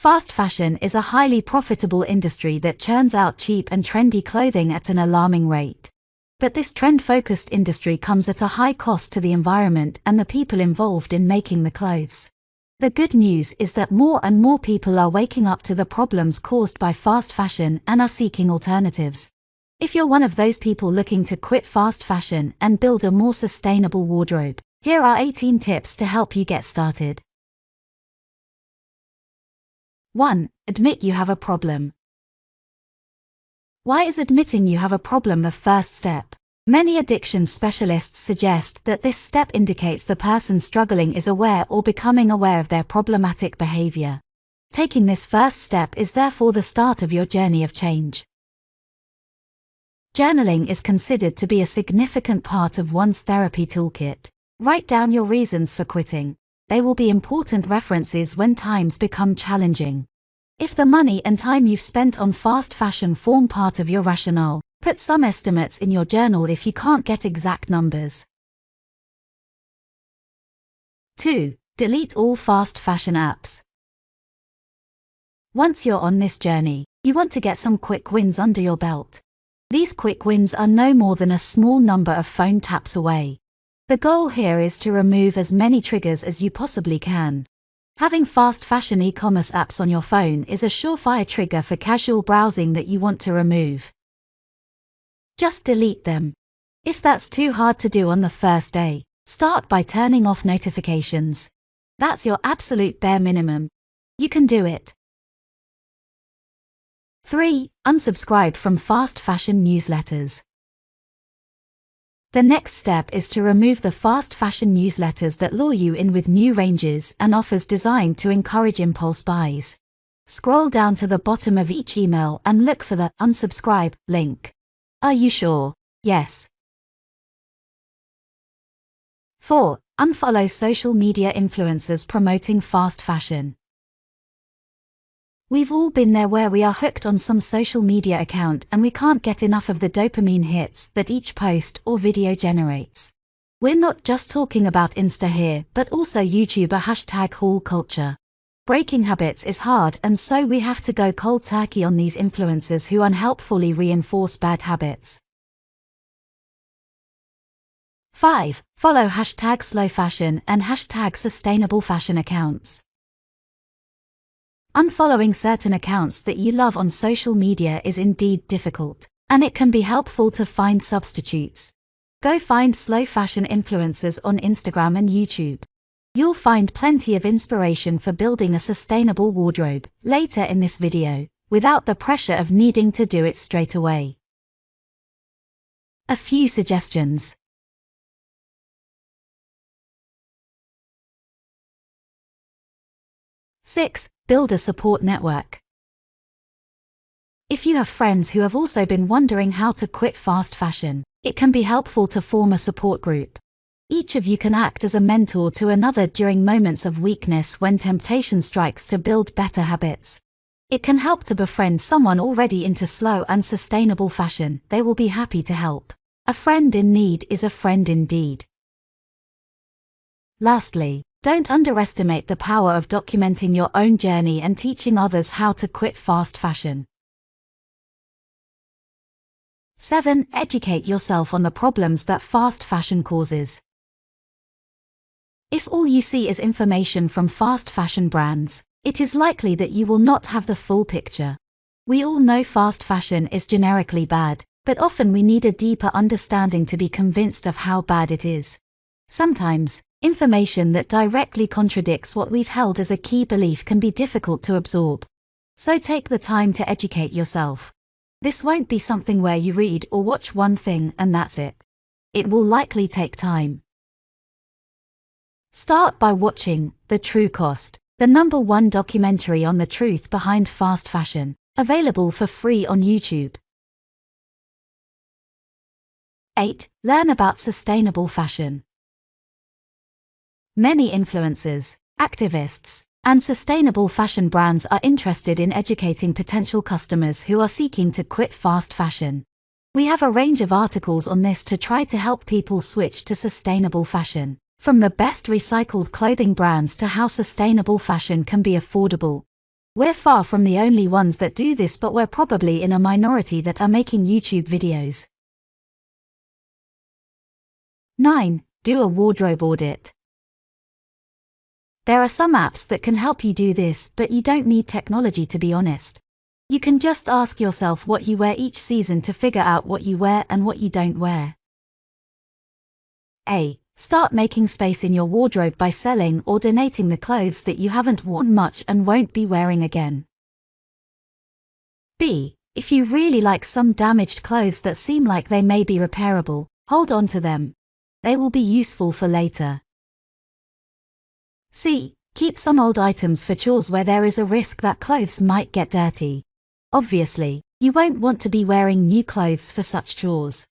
Fast fashion is a highly profitable industry that churns out cheap and trendy clothing at an alarming rate. But this trend-focused industry comes at a high cost to the environment and the people involved in making the clothes. The good news is that more and more people are waking up to the problems caused by fast fashion and are seeking alternatives. If you're one of those people looking to quit fast fashion and build a more sustainable wardrobe, here are 18 tips to help you get started. 1. Admit you have a problem. Why is admitting you have a problem the first step? Many addiction specialists suggest that this step indicates the person struggling is aware or becoming aware of their problematic behavior. Taking this first step is therefore the start of your journey of change. Journaling is considered to be a significant part of one's therapy toolkit. Write down your reasons for quitting. They will be important references when times become challenging. If the money and time you've spent on fast fashion form part of your rationale, put some estimates in your journal if you can't get exact numbers. 2. Delete all fast fashion apps. Once you're on this journey, you want to get some quick wins under your belt. These quick wins are no more than a small number of phone taps away. The goal here is to remove as many triggers as you possibly can. Having fast fashion e-commerce apps on your phone is a surefire trigger for casual browsing that you want to remove. Just delete them. If that's too hard to do on the first day, start by turning off notifications. That's your absolute bare minimum. You can do it. 3. Unsubscribe from fast fashion newsletters. The next step is to remove the fast fashion newsletters that lure you in with new ranges and offers designed to encourage impulse buys. Scroll down to the bottom of each email and look for the unsubscribe link. Are you sure? Yes. 4. Unfollow social media influencers promoting fast fashion. We've all been there where we are hooked on some social media account and we can't get enough of the dopamine hits that each post or video generates. We're not just talking about Insta here, but also YouTube or #haul culture. Breaking habits is hard, and so we have to go cold turkey on these influencers who unhelpfully reinforce bad habits. 5. Follow #slow fashion and #sustainable fashion accounts. Unfollowing certain accounts that you love on social media is indeed difficult, and it can be helpful to find substitutes. Go find slow fashion influencers on Instagram and YouTube. You'll find plenty of inspiration for building a sustainable wardrobe later in this video, without the pressure of needing to do it straight away. A few suggestions. Six. Build a support network. If you have friends who have also been wondering how to quit fast fashion, it can be helpful to form a support group. Each of you can act as a mentor to another during moments of weakness when temptation strikes to build better habits. It can help to befriend someone already into slow and sustainable fashion. They will be happy to help. A friend in need is a friend indeed. Lastly, don't underestimate the power of documenting your own journey and teaching others how to quit fast fashion. 7. Educate yourself on the problems that fast fashion causes. If all you see is information from fast fashion brands, it is likely that you will not have the full picture. We all know fast fashion is generically bad, but often we need a deeper understanding to be convinced of how bad it is. Sometimes, information that directly contradicts what we've held as a key belief can be difficult to absorb. So take the time to educate yourself. This won't be something where you read or watch one thing and that's it. It will likely take time. Start by watching The True Cost, the #1 documentary on the truth behind fast fashion, available for free on YouTube. 8. Learn about sustainable fashion. Many influencers, activists, and sustainable fashion brands are interested in educating potential customers who are seeking to quit fast fashion. We have a range of articles on this to try to help people switch to sustainable fashion, from the best recycled clothing brands to how sustainable fashion can be affordable. We're far from the only ones that do this, but we're probably in a minority that are making YouTube videos. 9. Do a wardrobe audit. There are some apps that can help you do this, but you don't need technology, to be honest. You can just ask yourself what you wear each season to figure out what you wear and what you don't wear. A. Start making space in your wardrobe by selling or donating the clothes that you haven't worn much and won't be wearing again. B. If you really like some damaged clothes that seem like they may be repairable, hold on to them. They will be useful for later. C. Keep some old items for chores where there is a risk that clothes might get dirty. Obviously, you won't want to be wearing new clothes for such chores.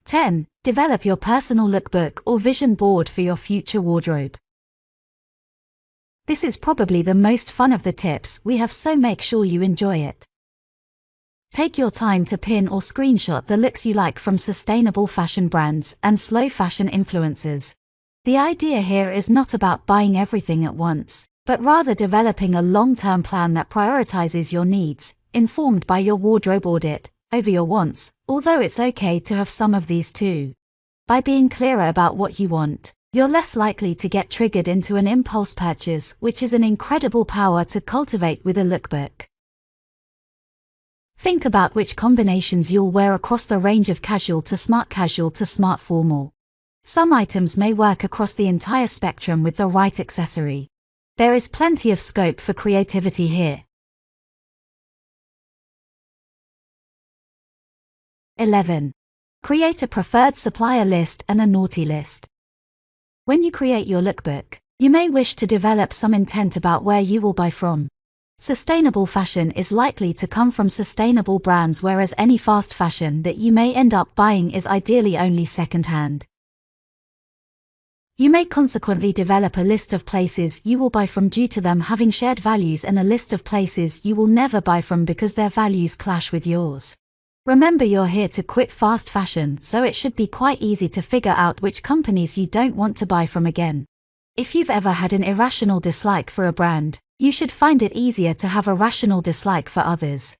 10. Develop your personal lookbook or vision board for your future wardrobe. This is probably the most fun of the tips we have, so make sure you enjoy it. Take your time to pin or screenshot the looks you like from sustainable fashion brands and slow fashion influencers. The idea here is not about buying everything at once, but rather developing a long-term plan that prioritizes your needs, informed by your wardrobe audit, over your wants, although it's okay to have some of these too. By being clearer about what you want, you're less likely to get triggered into an impulse purchase, which is an incredible power to cultivate with a lookbook. Think about which combinations you'll wear across the range of casual to smart formal. Some items may work across the entire spectrum with the right accessory. There is plenty of scope for creativity here. 11. Create a preferred supplier list and a naughty list. When you create your lookbook, you may wish to develop some intent about where you will buy from. Sustainable fashion is likely to come from sustainable brands, whereas any fast fashion that you may end up buying is ideally only second-hand. You may consequently develop a list of places you will buy from due to them having shared values, and a list of places you will never buy from because their values clash with yours. Remember, you're here to quit fast fashion, so it should be quite easy to figure out which companies you don't want to buy from again. If you've ever had an irrational dislike for a brand, you should find it easier to have a rational dislike for others.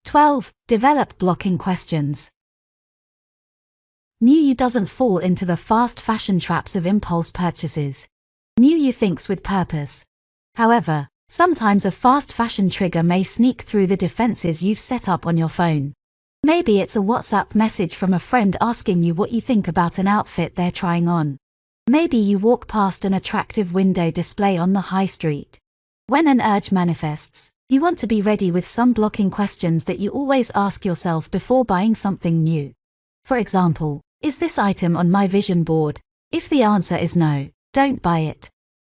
12. Develop blocking questions. New You doesn't fall into the fast fashion traps of impulse purchases. New You thinks with purpose. However, sometimes a fast fashion trigger may sneak through the defenses you've set up on your phone. Maybe it's a WhatsApp message from a friend asking you what you think about an outfit they're trying on. Maybe you walk past an attractive window display on the high street. When an urge manifests, you want to be ready with some blocking questions that you always ask yourself before buying something new. For example, is this item on my vision board? If the answer is no, don't buy it.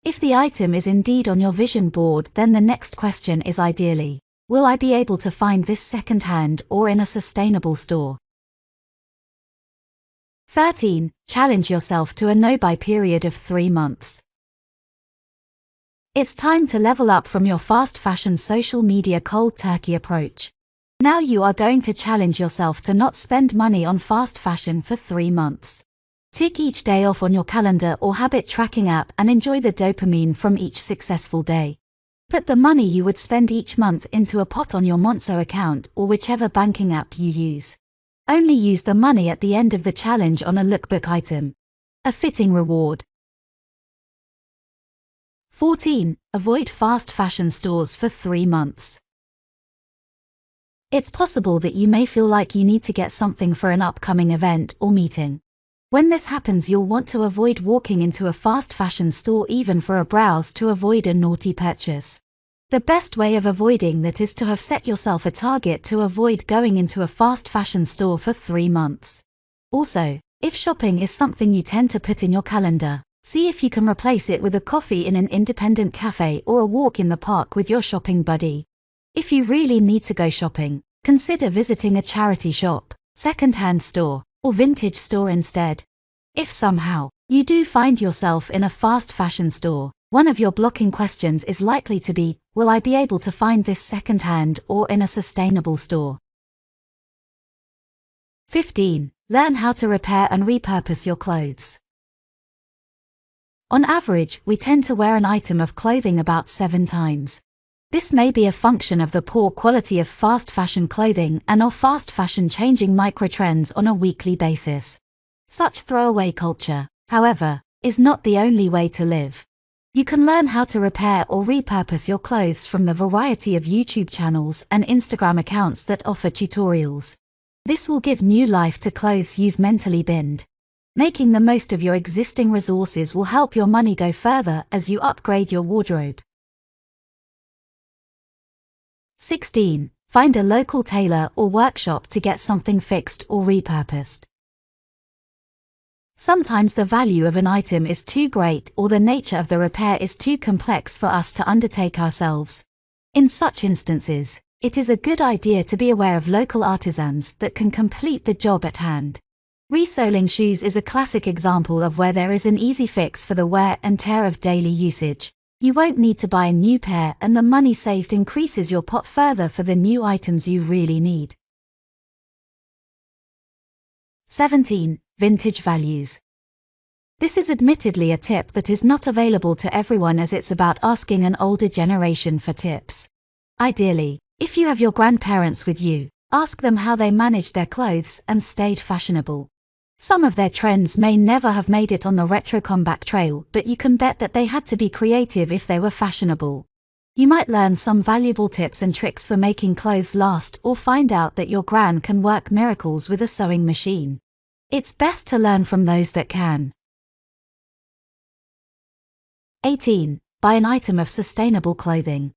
If the item is indeed on your vision board, then the next question is ideally, will I be able to find this second-hand or in a sustainable store? 13. Challenge yourself to a no-buy period of 3 months. It's time to level up from your fast fashion social media cold turkey approach. Now you are going to challenge yourself to not spend money on fast fashion for 3 months. Tick each day off on your calendar or habit tracking app and enjoy the dopamine from each successful day. Put the money you would spend each month into a pot on your Monzo account or whichever banking app you use. Only use the money at the end of the challenge on a lookbook item. A fitting reward. 14. Avoid fast fashion stores for 3 months. It's possible that you may feel like you need to get something for an upcoming event or meeting. When this happens, you'll want to avoid walking into a fast fashion store even for a browse to avoid a naughty purchase. The best way of avoiding that is to have set yourself a target to avoid going into a fast fashion store for 3 months. Also, if shopping is something you tend to put in your calendar, see if you can replace it with a coffee in an independent cafe or a walk in the park with your shopping buddy. If you really need to go shopping, consider visiting a charity shop, second-hand store, or vintage store instead. If somehow you do find yourself in a fast fashion store, one of your blocking questions is likely to be, will I be able to find this second-hand or in a sustainable store? 15. Learn how to repair and repurpose your clothes. On average, we tend to wear an item of clothing about 7 times. This may be a function of the poor quality of fast fashion clothing and/or fast fashion changing microtrends on a weekly basis. Such throwaway culture, however, is not the only way to live. You can learn how to repair or repurpose your clothes from the variety of YouTube channels and Instagram accounts that offer tutorials. This will give new life to clothes you've mentally binned. Making the most of your existing resources will help your money go further as you upgrade your wardrobe. 16. Find a local tailor or workshop to get something fixed or repurposed. Sometimes the value of an item is too great or the nature of the repair is too complex for us to undertake ourselves. In such instances, it is a good idea to be aware of local artisans that can complete the job at hand. Resoling shoes is a classic example of where there is an easy fix for the wear and tear of daily usage. You won't need to buy a new pair and the money saved increases your pot further for the new items you really need. 17. Vintage values. This is admittedly a tip that is not available to everyone as it's about asking an older generation for tips. Ideally, if you have your grandparents with you, ask them how they managed their clothes and stayed fashionable. Some of their trends may never have made it on the retro comeback trail, but you can bet that they had to be creative if they were fashionable. You might learn some valuable tips and tricks for making clothes last or find out that your gran can work miracles with a sewing machine. It's best to learn from those that can. 18. Buy an item of sustainable clothing.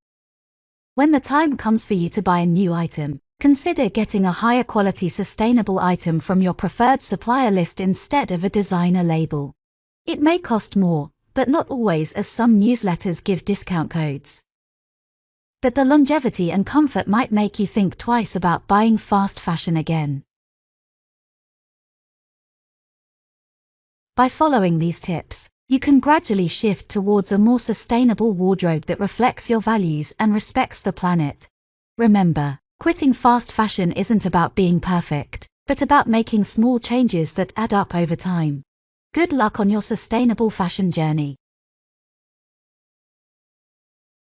When the time comes for you to buy a new item, consider getting a higher quality sustainable item from your preferred supplier list instead of a designer label. It may cost more, but not always, as some newsletters give discount codes. But the longevity and comfort might make you think twice about buying fast fashion again. By following these tips, you can gradually shift towards a more sustainable wardrobe that reflects your values and respects the planet. Remember, quitting fast fashion isn't about being perfect, but about making small changes that add up over time. Good luck on your sustainable fashion journey.